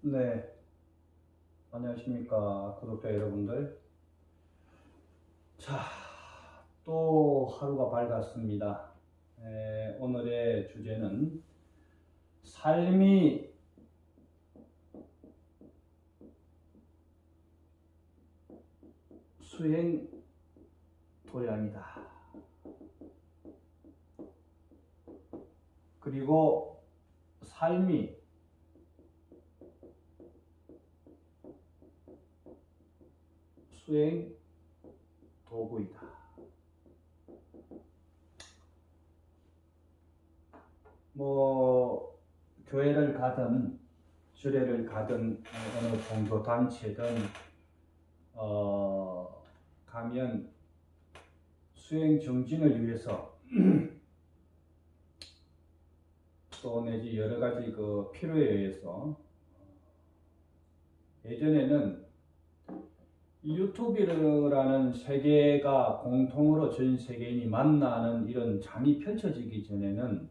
네, 안녕하십니까, 구독자 여러분들. 자, 또 하루가 밝았습니다. 오늘의 주제는 삶이 수행 도량이다. 그리고 삶이 수행 도구이다. 교회를 가든 주례를 가든 어느 종교 단체든 가면 수행 정진을 위해서 또 내지 여러 가지 그 필요에 의해서 예전에는 유튜브라는 세계가 공통으로 전 세계인이 만나는 이런 장이 펼쳐지기 전에는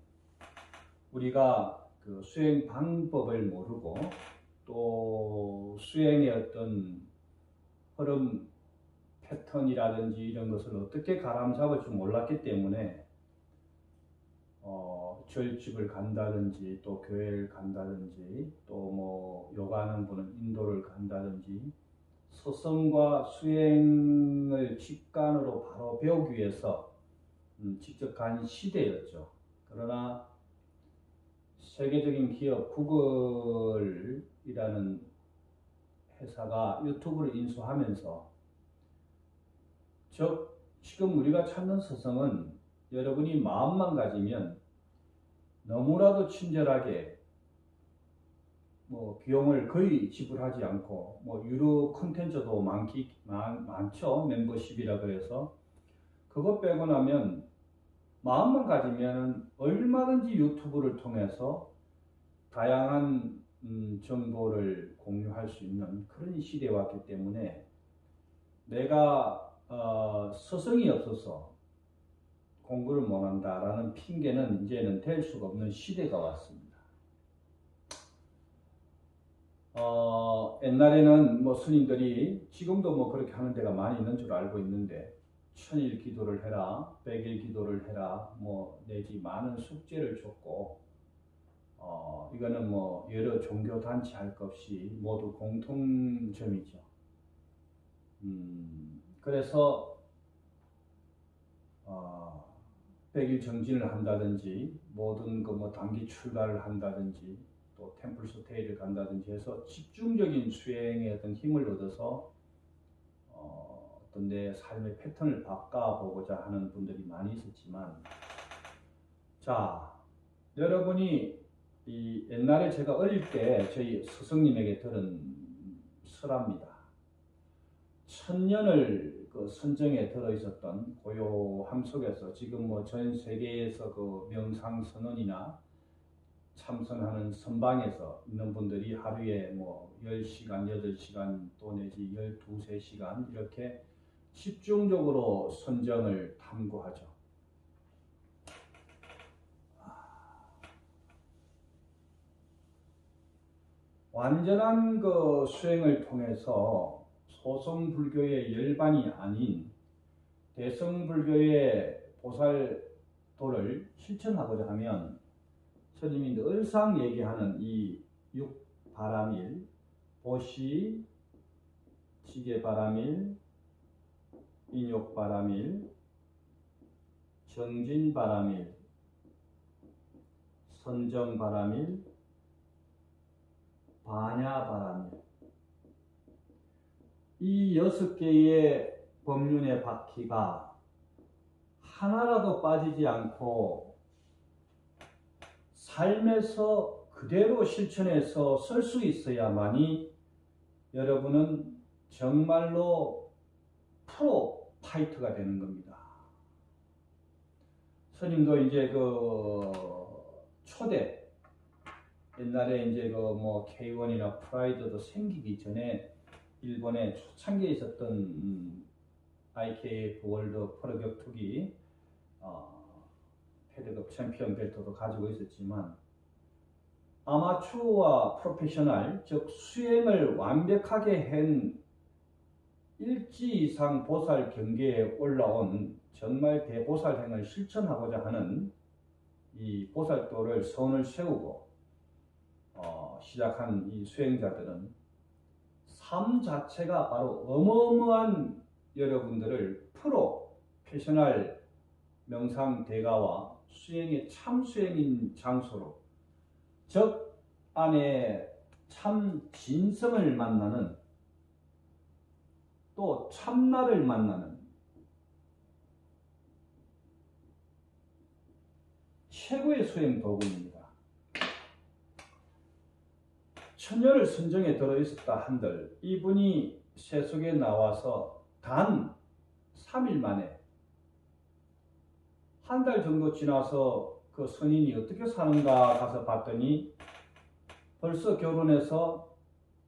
우리가 그 수행 방법을 모르고 또 수행의 어떤 흐름 패턴이라든지 이런 것을 어떻게 가람잡을 줄 몰랐기 때문에 절집을 간다든지 또 교회를 간다든지 또 뭐 요가하는 분은 인도를 간다든지 서성과 수행을 직관으로 바로 배우기 위해서 직접 간 시대였죠. 그러나 세계적인 기업 구글이라는 회사가 유튜브를 인수하면서 즉 지금 우리가 찾는 서성은 여러분이 마음만 가지면 너무나도 친절하게 비용을 거의 지불하지 않고 유료 콘텐츠도 많죠. 멤버십이라 그래서 그것 빼고 나면 마음만 가지면 얼마든지 유튜브를 통해서 다양한 정보를 공유할 수 있는 그런 시대에 왔기 때문에 내가 스승이 없어서 공부를 못한다라는 핑계는 이제는 될 수가 없는 시대가 왔습니다. 옛날에는 스님들이 지금도 그렇게 하는 데가 많이 있는 줄 알고 있는데 1000일 기도를 해라, 100일 기도를 해라, 내지 많은 숙제를 줬고 이거는 여러 종교 단체 할 것 없이 모두 공통점이죠. 그래서 100일 정진을 한다든지 모든 단기 출가를 한다든지 또 템플 스테이를 간다든지 해서 집중적인 수행의 어떤 힘을 얻어서 어떤 내 삶의 패턴을 바꿔보고자 하는 분들이 많이 있었지만, 자, 여러분이 옛날에 제가 어릴 때 저희 스승님에게 들은 설화입니다. 1000년을 그 선정에 들어있었던 고요함 속에서 지금 전 세계에서 그 명상 선언이나 참선하는 선방에서 있는 분들이 하루에 10시간, 8시간 또 내지 12, 3시간 이렇게 집중적으로 선정을 탐구하죠. 완전한 그 수행을 통해서 소성불교의 열반이 아닌 대성불교의 보살도를 실천하고자 하면 스님이 늘상 얘기하는 이 육바람일, 보시, 지게바람일, 인욕바람일, 정진바람일, 선정바람일, 반야바람일, 이 6개의 법륜의 바퀴가 하나라도 빠지지 않고 삶에서 그대로 실천해서 쓸 수 있어야만이 여러분은 정말로 프로 파이터가 되는 겁니다. 스님도 이제 그 초대 옛날에 이제 K1이나 프라이드도 생기기 전에 일본의 초창기에 있었던 IKF 월드 프로 격투기 패드급 챔피언 벨트도 가지고 있었지만 아마추어와 프로페셔널, 즉 수행을 완벽하게 한 일지 이상 보살 경계에 올라온 정말 대보살행을 실천하고자 하는 이 보살도를 선을 세우고 시작한 이 수행자들은 삶 자체가 바로 어마어마한 여러분들을 프로페셔널 명상 대가와 수행의 참 수행인 장소로, 즉 안에 참 진성을 만나는, 또 참나를 만나는 최고의 수행 도구입니다. 천녀를 선정에 들어있었다 한들 이분이 세속에 나와서 단 3일 만에, 한 달 정도 지나서 그 선인이 어떻게 사는가 가서 봤더니 벌써 결혼해서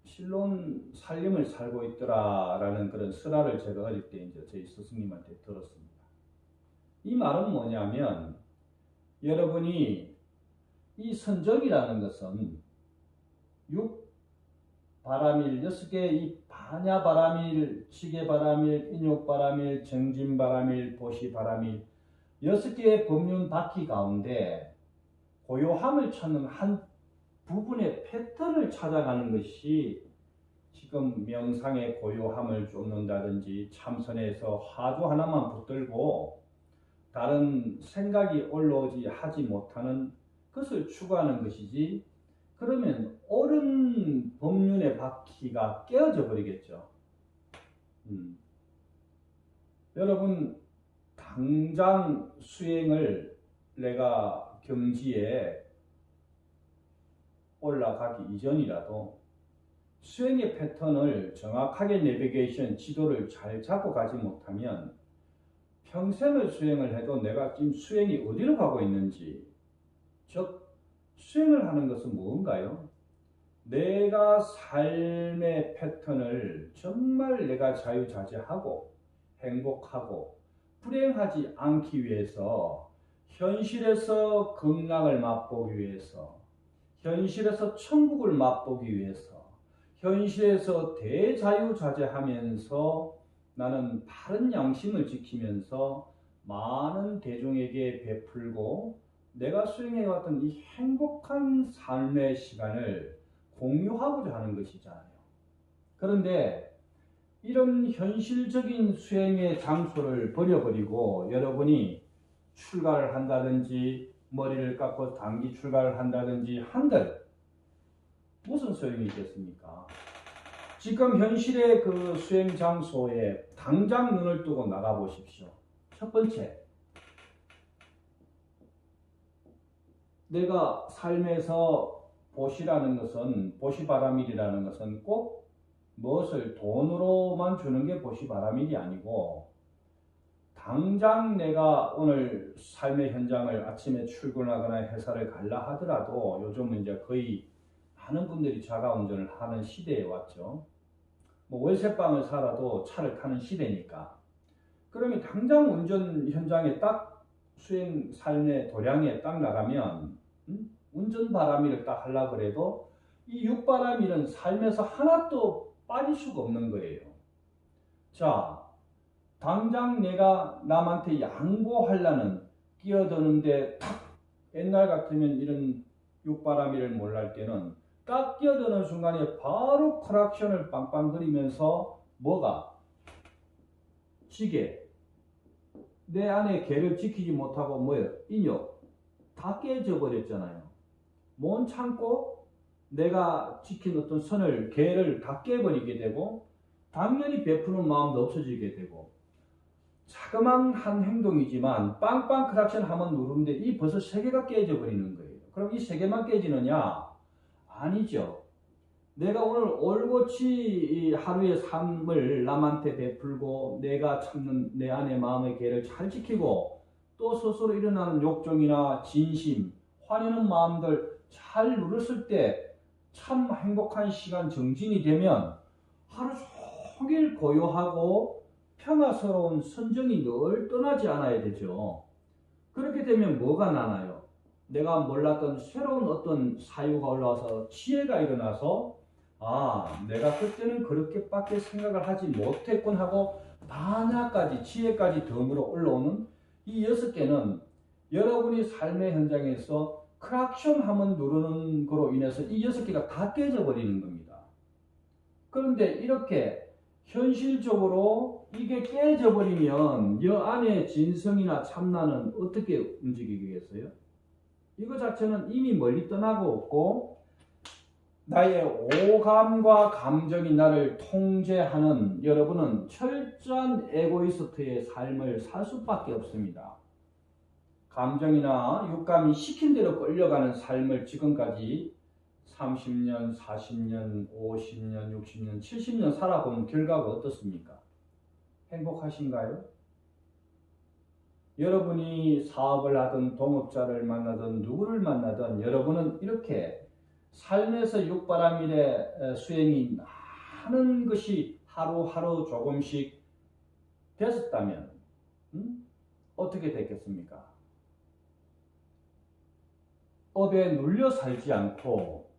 실론 살림을 살고 있더라라는 그런 설화를 제가 어릴 때 이제 저희 스승님한테 들었습니다. 이 말은 뭐냐면, 여러분이 이 선정이라는 것은 육바라밀 6개의 이 반야바라밀, 시계바라밀, 인욕바라밀, 정진바라밀, 보시바라밀 6개의 법륜 바퀴 가운데 고요함을 찾는 한 부분의 패턴을 찾아가는 것이 지금 명상의 고요함을 쫓는다든지 참선에서 화두 하나만 붙들고 다른 생각이 올라오지 하지 못하는 것을 추구하는 것이지, 그러면 옳은 법륜의 바퀴가 깨어져 버리겠죠. 여러분, 당장 수행을 내가 경지에 올라가기 이전이라도 수행의 패턴을 정확하게 내비게이션 지도를 잘 잡고 가지 못하면 평생을 수행을 해도 내가 지금 수행이 어디로 가고 있는지, 즉 수행을 하는 것은 무언가요? 내가 삶의 패턴을 정말 내가 자유자재하고 행복하고 불행하지 않기 위해서, 현실에서 극락을 맛보기 위해서, 현실에서 천국을 맛보기 위해서, 현실에서 대자유자재하면서 나는 바른 양심을 지키면서 많은 대중에게 베풀고 내가 수행해왔던 이 행복한 삶의 시간을 공유하고자 하는 것이잖아요. 그런데 이런 현실적인 수행의 장소를 버려버리고 여러분이 출가를 한다든지 머리를 깎고 단기 출가를 한다든지 한들 무슨 소용이 있겠습니까? 지금 현실의 그 수행 장소에 당장 눈을 뜨고 나가 보십시오. 첫 번째, 내가 삶에서 보시라는 것은, 보시바라밀이라는 것은 꼭 무엇을 돈으로만 주는 게 보시바라밀이 아니고, 당장 내가 오늘 삶의 현장을 아침에 출근하거나 회사를 갈라 하더라도 요즘은 이제 거의 많은 분들이 자가운전을 하는 시대에 왔죠. 뭐 월세방을 살아도 차를 타는 시대니까. 그러면 당장 운전 현장에 딱 수행 삶의 도량에 딱 나가면 운전 바라밀을 딱 하려고 해도 이 육바라밀은 삶에서 하나도 빠질 수가 없는 거예요. 자, 당장 내가 남한테 양보하려는, 끼어드는데 탁, 옛날 같으면 이런 육바라밀을 몰랄 때는 딱 끼어드는 순간에 바로 크락션을 빵빵거리면서 뭐가? 지게, 내 안에 개를 지키지 못하고 뭐예요? 인욕, 다 깨져 버렸잖아요. 못 참고 내가 지킨 어떤 선을, 개를 다 깨버리게 되고 당연히 베푸는 마음도 없어지게 되고, 자그마한 한 행동이지만 빵빵 크락션 한번 누르는데 이 벌써 3개가 깨져 버리는 거예요. 그럼 이 3개만 깨지느냐? 아니죠. 내가 오늘 올곧이 이 하루의 삶을 남한테 베풀고 내가 참는 내 안의 마음의 계를 잘 지키고 또 스스로 일어나는 욕정이나 진심, 화내는 마음들 잘 누렸을 때 참 행복한 시간 정진이 되면 하루 종일 고요하고 평화스러운 선정이 늘 떠나지 않아야 되죠. 그렇게 되면 뭐가 나나요? 내가 몰랐던 새로운 어떤 사유가 올라와서 지혜가 일어나서 내가 그때는 그렇게밖에 생각을 하지 못했군 하고 반야까지 지혜까지 덤으로 올라오는 이 6개는 여러분이 삶의 현장에서 크락션 하면 누르는 거로 인해서 이 6개가 다 깨져 버리는 겁니다. 그런데 이렇게 현실적으로 이게 깨져 버리면 이 안에 진성이나 참나는 어떻게 움직이겠어요? 이거 자체는 이미 멀리 떠나고 없고 나의 오감과 감정이 나를 통제하는 여러분은 철저한 에고이스트의 삶을 살 수밖에 없습니다. 감정이나 육감이 시킨 대로 끌려가는 삶을 지금까지 30년, 40년, 50년, 60년, 70년 살아본 결과가 어떻습니까? 행복하신가요? 여러분이 사업을 하든 동업자를 만나든 누구를 만나든 여러분은 이렇게 삶에서 육바라밀의 수행이 많은 것이 하루하루 조금씩 됐었다면 어떻게 됐겠습니까? 업에 눌려 살지 않고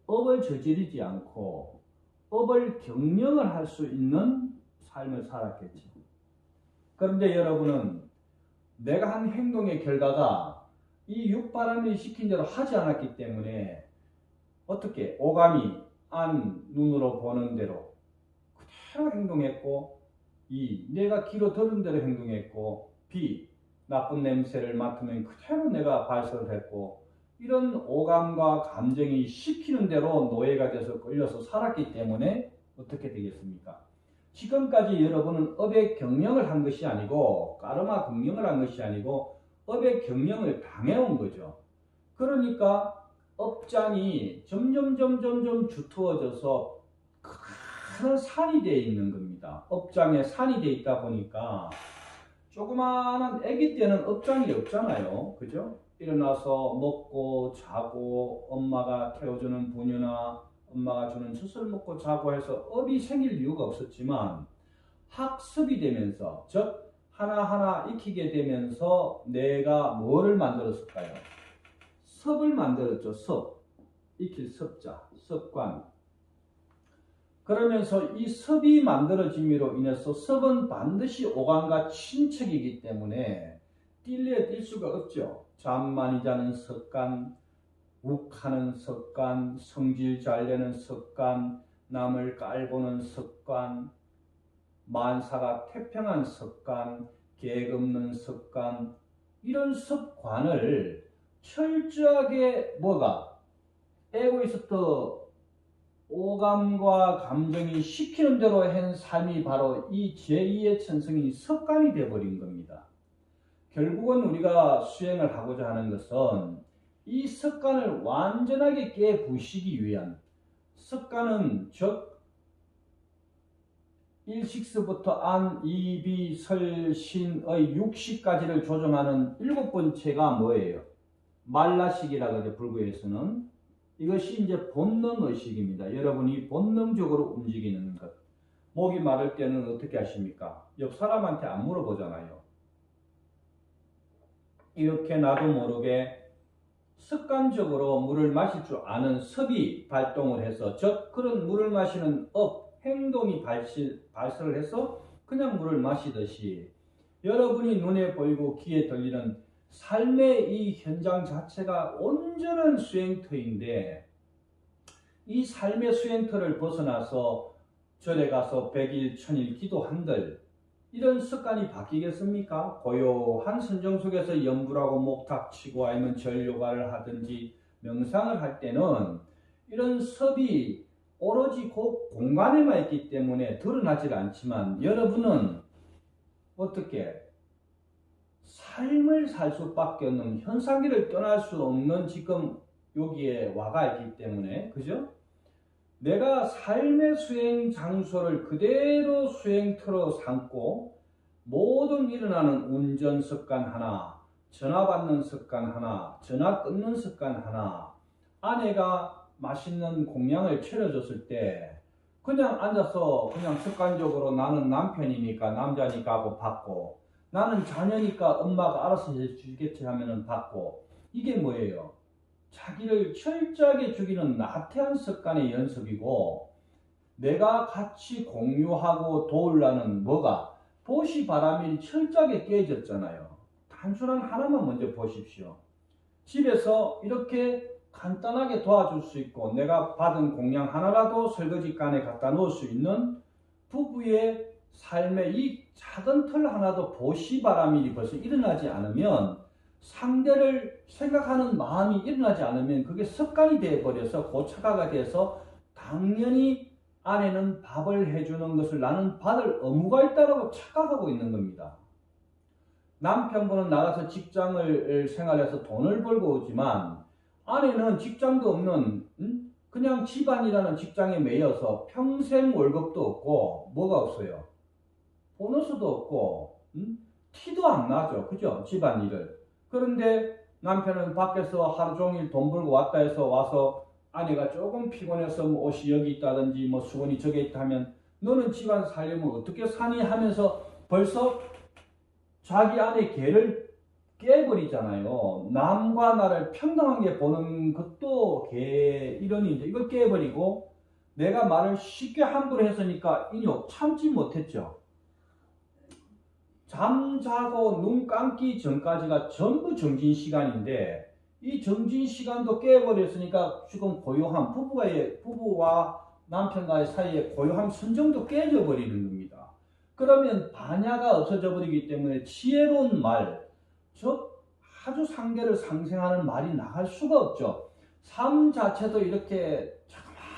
업을 저지르지 않고 업을 경영을 할 수 있는 삶을 살았겠죠. 그런데 여러분은 내가 한 행동의 결과가 이 육바람이 시킨 대로 하지 않았기 때문에 어떻게 오감이 안 눈으로 보는 대로 그대로 행동했고 내가 귀로 들은 대로 행동했고 나쁜 냄새를 맡으면 그대로 내가 발설을 했고 이런 오감과 감정이 시키는 대로 노예가 돼서 끌려서 살았기 때문에 어떻게 되겠습니까? 지금까지 여러분은 업의 경영을 한 것이 아니고 까르마 경영을 한 것이 아니고 업의 경영을 당해온 거죠. 그러니까 업장이 점점 두터워져서 큰 산이 되어 있는 겁니다. 업장에 산이 되어 있다 보니까 조그마한 아기 때는 업장이 없잖아요. 그죠? 일어나서 먹고 자고 엄마가 태워주는 분유나 엄마가 주는 젖을 먹고 자고 해서 업이 생길 이유가 없었지만 학습이 되면서 즉 하나하나 익히게 되면서 내가 뭐를 만들었을까요? 섭을 만들었죠. 섭. 익힐 섭자. 습관. 그러면서 이 섭이 만들어짐으로 인해서 섭은 반드시 오감과 친척이기 때문에 뛸 수가 없죠. 잠 많이 자는 습관, 욱하는 습관, 성질 잘 내는 습관, 남을 깔보는 습관, 만사가 태평한 습관, 계획 없는 습관, 이런 습관을 철저하게 에고이스트 오감과 감정이 시키는 대로 한 삶이 바로 이 제2의 천성인 습관이 되어버린 겁니다. 결국은 우리가 수행을 하고자 하는 것은 이 습관을 완전하게 깨부시기 위한 습관은 즉 일식스부터 안, 이비, 설, 신의 60가지를 조정하는 7번째가 뭐예요? 말라식이라고 하죠. 불교에서는. 이것이 이제 본능의식입니다. 여러분이 본능적으로 움직이는 것. 목이 마를 때는 어떻게 하십니까? 옆 사람한테 안 물어보잖아요. 이렇게 나도 모르게 습관적으로 물을 마실 줄 아는 섭이 발동을 해서 즉 그런 물을 마시는 행동이 발설을 해서 그냥 물을 마시듯이 여러분이 눈에 보이고 귀에 들리는 삶의 이 현장 자체가 온전한 수행터인데 이 삶의 수행터를 벗어나서 절에 가서 100일, 1000일 기도한들 이런 습관이 바뀌겠습니까? 고요한 선정 속에서 염불하고 목탁치고 아니면 절요가를 하든지 명상을 할 때는 이런 섭이 오로지 그 공간에만 있기 때문에 드러나질 않지만 여러분은 어떻게 삶을 살 수밖에 없는 현상기를 떠날 수 없는 지금 여기에 와가 있기 때문에 그죠? 내가 삶의 수행 장소를 그대로 수행터로 삼고 모든 일어나는 운전 습관 하나, 전화 받는 습관 하나, 전화 끊는 습관 하나, 아내가 맛있는 공양을 차려줬을 때 그냥 앉아서 그냥 습관적으로 나는 남편이니까 남자니까 하고 받고 나는 자녀니까 엄마가 알아서 해주겠지 하면은 받고 이게 뭐예요? 자기를 철저하게 죽이는 나태한 습관의 연습이고, 내가 같이 공유하고 도우려는 뭐가? 보시바람이 철저하게 깨졌잖아요. 단순한 하나만 먼저 보십시오. 집에서 이렇게 간단하게 도와줄 수 있고 내가 받은 공양 하나라도 설거지간에 갖다 놓을 수 있는 부부의 삶의 이 작은 틀 하나도 보시바람이 벌써 일어나지 않으면, 상대를 생각하는 마음이 일어나지 않으면 그게 습관이 되어버려서 고착화가 돼서 당연히 아내는 밥을 해주는 것을 나는 받을 의무가 있다고 착각하고 있는 겁니다. 남편분은 나가서 직장을 생활해서 돈을 벌고 오지만 아내는 직장도 없는 그냥 집안이라는 직장에 매여서 평생 월급도 없고 뭐가 없어요? 보너스도 없고 티도 안 나죠. 그죠? 집안일을. 그런데 남편은 밖에서 하루 종일 돈 벌고 왔다 해서 와서 아내가 조금 피곤해서 뭐 옷이 여기 있다든지 뭐 수건이 저기 있다 하면 너는 집안 살려면 어떻게 사니 하면서 벌써 자기 안의 개를 깨버리잖아요. 남과 나를 평등하게 보는 것도 개 이론인데 이걸 깨버리고 내가 말을 쉽게 함부로 했으니까 인욕 참지 못했죠. 잠자고 눈 감기 전까지가 전부 정진시간인데 이 정진시간도 깨버렸으니까 지금 고요함, 부부와 남편과의 사이에 고요함 선정도 깨져버리는 겁니다. 그러면 반야가 없어져 버리기 때문에 지혜로운 말, 즉 아주 상대를 상생하는 말이 나갈 수가 없죠. 삶 자체도 이렇게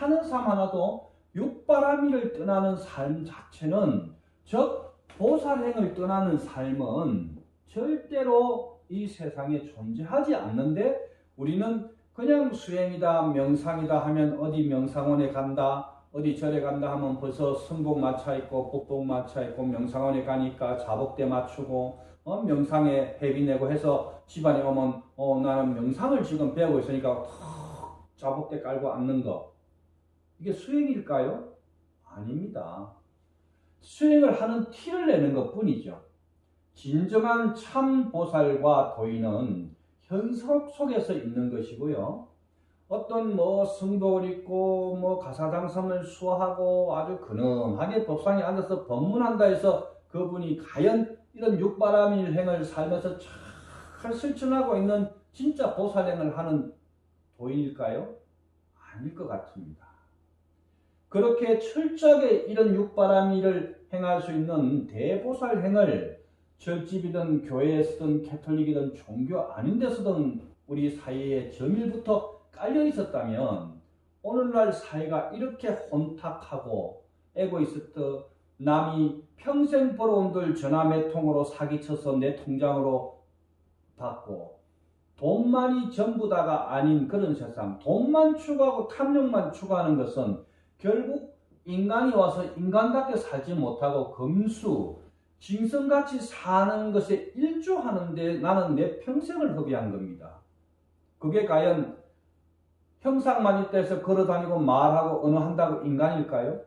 많은 삶 하나도 육바라밀을 떠나는 삶 자체는, 즉 보살행을 떠나는 삶은 절대로 이 세상에 존재하지 않는데, 우리는 그냥 수행이다 명상이다 하면 어디 명상원에 간다 어디 절에 간다 하면 벌써 승복 맞춰 있고 복복 맞춰 있고, 명상원에 가니까 자복대 맞추고 명상에 회비 내고 해서 집안에 오면 나는 명상을 지금 배우고 있으니까 자복대 깔고 앉는 거, 이게 수행일까요? 아닙니다. 수행을 하는 티를 내는 것 뿐이죠. 진정한 참 보살과 도인은 현석 속에서 있는 것이고요. 어떤 승복을 입고 가사당섬을 수호하고 아주 근엄하게 법상에 앉아서 법문한다 해서 그분이 과연 이런 육바라밀행을 살면서 잘 실천하고 있는 진짜 보살행을 하는 도인일까요? 아닐 것 같습니다. 그렇게 철저하게 이런 육바라밀을 행할 수 있는 대보살행을 절집이든 교회에서든 캐톨릭이든 종교 아닌 데서든 우리 사회에 정일부터 깔려 있었다면 오늘날 사회가 이렇게 혼탁하고 에고이스트, 남이 평생 벌어온 들 전화매통으로 사기쳐서 내 통장으로 받고 돈만이 전부다가 아닌 그런 세상, 돈만 추구하고 탐욕만 추구하는 것은 결국 인간이 와서 인간답게 살지 못하고 금수, 짐승같이 사는 것에 일조하는데 나는 내 평생을 허비한 겁니다. 그게 과연 형상만 있다 해서 걸어다니고 말하고 언어한다고 인간일까요?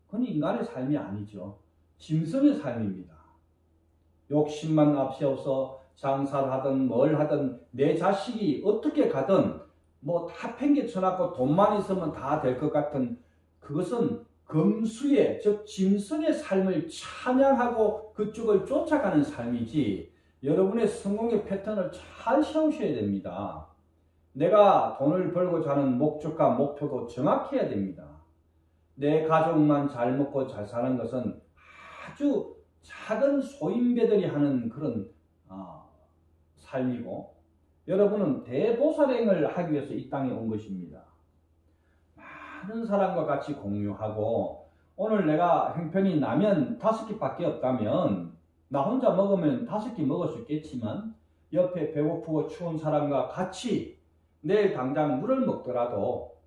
그건 인간의 삶이 아니죠. 짐승의 삶입니다. 욕심만 앞세워서 장사를 하든 뭘 하든 내 자식이 어떻게 가든 다 팽개쳐놨고 돈만 있으면 다 될 것 같은, 그것은 금수의, 즉 짐승의 삶을 찬양하고 그쪽을 쫓아가는 삶이지, 여러분의 성공의 패턴을 잘 세우셔야 됩니다. 내가 돈을 벌고자 하는 목적과 목표도 정확해야 됩니다. 내 가족만 잘 먹고 잘 사는 것은 아주 작은 소인배들이 하는 그런 삶이고, 여러분은 대보살행을 하기 위해서 이 땅에 온 것입니다. 많은 사람과 같이 공유하고, 오늘 내가 형편이 라면 5끼밖에 없다면 나 혼자 먹으면 5끼 먹을 수 있겠지만 옆에 배고프고 추운 사람과 같이 내일 당장 물을 먹더라도,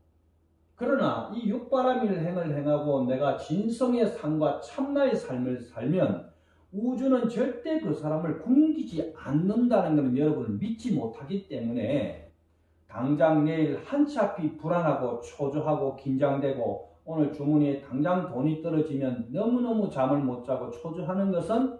그러나 이 육바라밀 행을 행하고 내가 진성의 삶과 참나의 삶을 살면 우주는 절대 그 사람을 굶기지 않는다는 것은 여러분을 믿지 못하기 때문에, 당장 내일 한치 앞이 불안하고 초조하고 긴장되고 오늘 주머니에 당장 돈이 떨어지면 너무너무 잠을 못 자고 초조하는 것은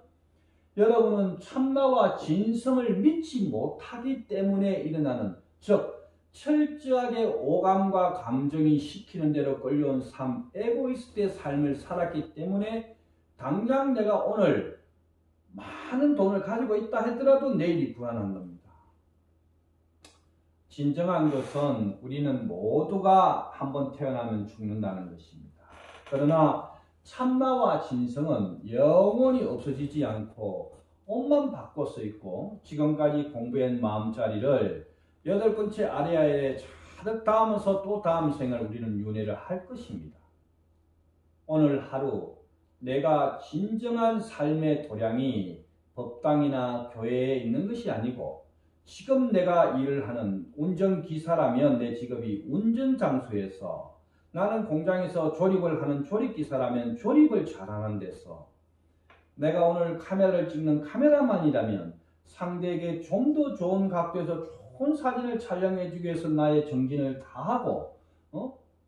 여러분은 참나와 진성을 믿지 못하기 때문에 일어나는, 즉 철저하게 오감과 감정이 시키는 대로 끌려온 삶, 에고이스트의 삶을 살았기 때문에 당장 내가 오늘 많은 돈을 가지고 있다 하더라도 내일이 불안한 겁니다. 진정한 것은 우리는 모두가 한번 태어나면 죽는다는 것입니다. 그러나 참나와 진성은 영원히 없어지지 않고 옷만 바꿔 써 있고 지금까지 공부한 마음자리를 8번째 아리아에 자득 닿으면서 또 다음 생을 우리는 윤회를 할 것입니다. 오늘 하루 내가 진정한 삶의 도량이 법당이나 교회에 있는 것이 아니고 지금 내가 일을 하는 운전기사라면 내 직업이 운전장소에서, 나는 공장에서 조립을 하는 조립기사라면 조립을 잘하는 데서, 내가 오늘 카메라를 찍는 카메라만이라면 상대에게 좀 더 좋은 각도에서 좋은 사진을 촬영해 주기 위해서 나의 정진을 다하고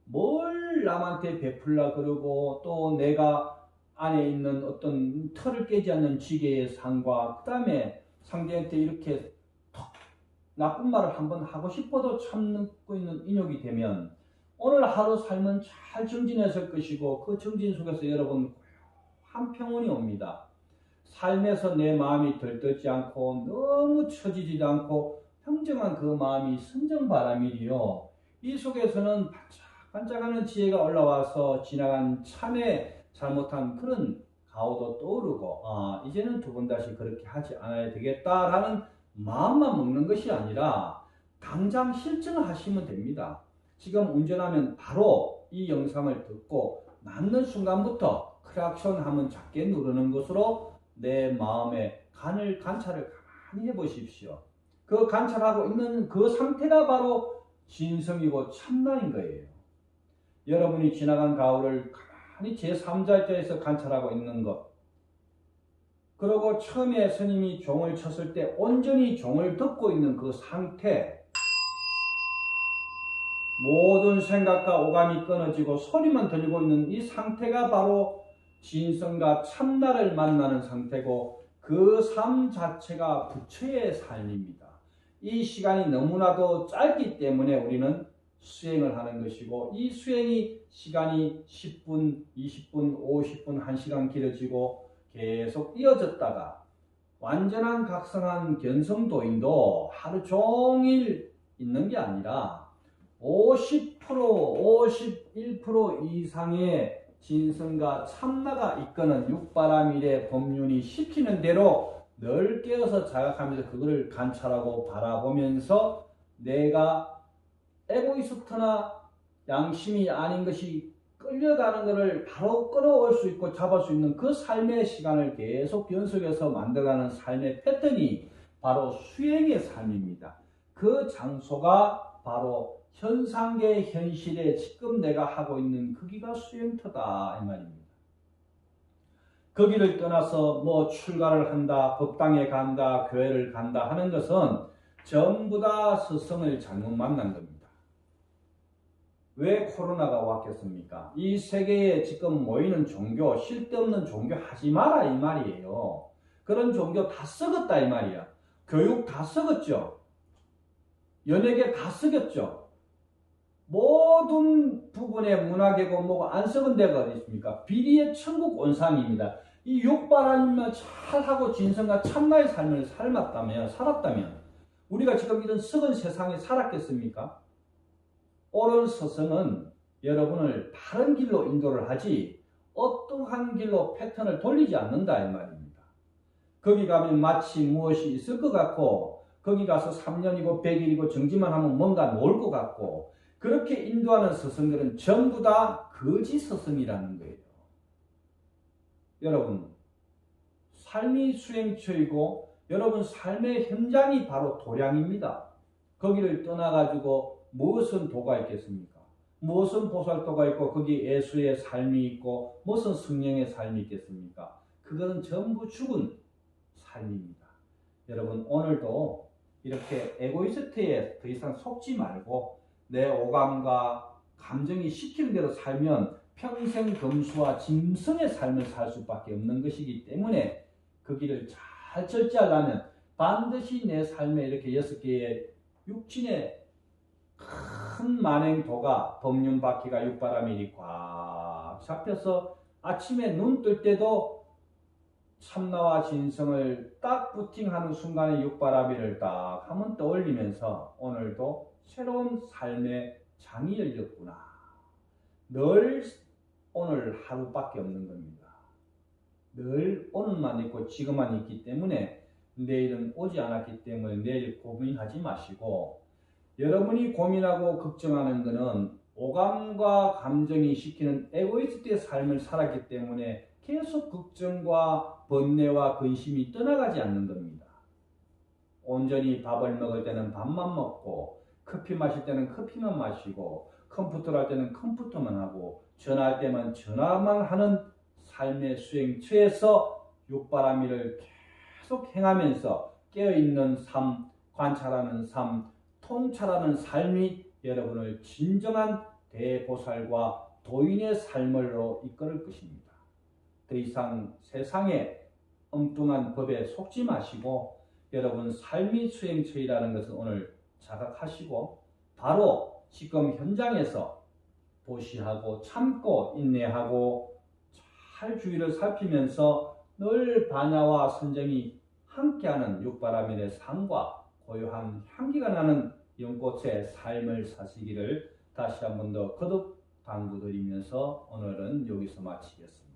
뭘 남한테 베풀라 그러고 또 내가 안에 있는 어떤 틀을 깨지 않는 지게의 상과 그 다음에 상대한테 이렇게 나쁜 말을 한번 하고 싶어도 참고 있는 인욕이 되면 오늘 하루 삶은 잘 정진했을 것이고 그 정진 속에서 여러분 고요한 평온이 옵니다. 삶에서 내 마음이 들떴지 않고 너무 처지지도 않고 평정한 그 마음이 선정바람이리요. 이 속에서는 반짝반짝하는 지혜가 올라와서 지나간 참에 잘못한 그런 가오도 떠오르고 이제는 두 번 다시 그렇게 하지 않아야 되겠다라는 마음만 먹는 것이 아니라 당장 실천을 하시면 됩니다. 지금 운전하면 바로 이 영상을 듣고 맞는 순간부터 크락션 한번 작게 누르는 것으로 내 마음의 간을 관찰을 가만히 해보십시오. 그 관찰하고 있는 그 상태가 바로 진성이고 참나인 거예요. 여러분이 지나간 가오를 가만히 제3자에서 관찰하고 있는 것, 그리고 처음에 스님이 종을 쳤을 때 온전히 종을 듣고 있는 그 상태, 모든 생각과 오감이 끊어지고 소리만 들리고 있는 이 상태가 바로 진성과 참나를 만나는 상태고 그 삶 자체가 부처의 삶입니다. 이 시간이 너무나도 짧기 때문에 우리는 수행을 하는 것이고 이 수행이 시간이 10분, 20분, 50분, 1시간 길어지고 계속 이어졌다가 완전한 각성한 견성도인도 하루 종일 있는 게 아니라 50%, 51% 이상의 진성과 참나가 이끄는 육바라밀의 법륜이 시키는 대로 늘 깨어서 자각하면서 그거를 관찰하고 바라보면서 내가 에고이스트나 양심이 아닌 것이 끌려가는 것을 바로 끌어올 수 있고 잡을 수 있는 그 삶의 시간을 계속 변속해서 만들어가는 삶의 패턴이 바로 수행의 삶입니다. 그 장소가 바로 현상계 현실에 지금 내가 하고 있는 거기가 수행터다 이 말입니다. 거기를 떠나서 뭐 출가를 한다, 법당에 간다, 교회를 간다 하는 것은 전부 다 스승을 잘못 만난 겁니다. 왜 코로나가 왔겠습니까? 이 세계에 지금 모이는 종교, 쓸데없는 종교 하지 마라 이 말이에요. 그런 종교 다 썩었다 이 말이야. 교육 다 썩었죠. 연예계 다 썩었죠. 모든 부분에 문화계고 뭐가 안 썩은 데가 어디 있습니까? 비리의 천국 온상입니다. 이 육바라밀만 잘하고 진성과 참나의 삶을 살았다면 우리가 지금 이런 썩은 세상에 살았겠습니까? 옳은 스승은 여러분을 바른 길로 인도를 하지 어떠한 길로 패턴을 돌리지 않는다 이 말입니다. 거기 가면 마치 무엇이 있을 것 같고 거기 가서 3년이고 100일이고 정지만 하면 뭔가 놓을 것 같고 그렇게 인도하는 스승들은 전부 다 거짓 스승이라는 거예요. 여러분, 삶이 수행처이고 여러분 삶의 현장이 바로 도량입니다. 거기를 떠나가지고 무엇은 도가 있겠습니까? 무엇은 보살도가 있고 거기 예수의 삶이 있고 무슨 성령의 삶이 있겠습니까? 그거는 전부 죽은 삶입니다. 여러분 오늘도 이렇게 에고이스트에 더 이상 속지 말고 내 오감과 감정이 시키는 대로 살면 평생 검수와 짐승의 삶을 살 수밖에 없는 것이기 때문에 그 길을 잘 잘 절제하려면 반드시 내 삶에 이렇게 6개의 육신의 큰 만행도가 법륜바퀴가 육바람이 이렇게 꽉 잡혀서 아침에 눈 뜰 때도 참나와 진성을 딱 부팅하는 순간에 육바라밀을 딱 한번 떠올리면서 오늘도 새로운 삶의 장이 열렸구나. 늘 오늘 하루밖에 없는 겁니다. 늘 오늘만 있고 지금만 있기 때문에 내일은 오지 않았기 때문에 내일 고민하지 마시고, 여러분이 고민하고 걱정하는 것은 오감과 감정이 시키는 에고이스트의 삶을 살았기 때문에 계속 걱정과 번뇌와 근심이 떠나가지 않는 겁니다. 온전히 밥을 먹을 때는 밥만 먹고, 커피 마실 때는 커피만 마시고, 컴퓨터를 할 때는 컴퓨터만 하고, 전화할 때만 전화만 하는 삶의 수행처에서 육바라밀을 계속 행하면서 깨어있는 삶, 관찰하는 삶, 통찰하는 삶이 여러분을 진정한 대보살과 도인의 삶으로 이끌을 것입니다. 더 이상 세상의 엉뚱한 법에 속지 마시고 여러분 삶이 수행처이라는 것을 오늘 자각하시고 바로 지금 현장에서 보시하고 참고 인내하고 잘 주위를 살피면서 늘 반야와 선정이 함께하는 육바라밀의 상과 고요한 향기가 나는 연꽃의 삶을 사시기를 다시 한 번 더 거듭 당부드리면서 오늘은 여기서 마치겠습니다.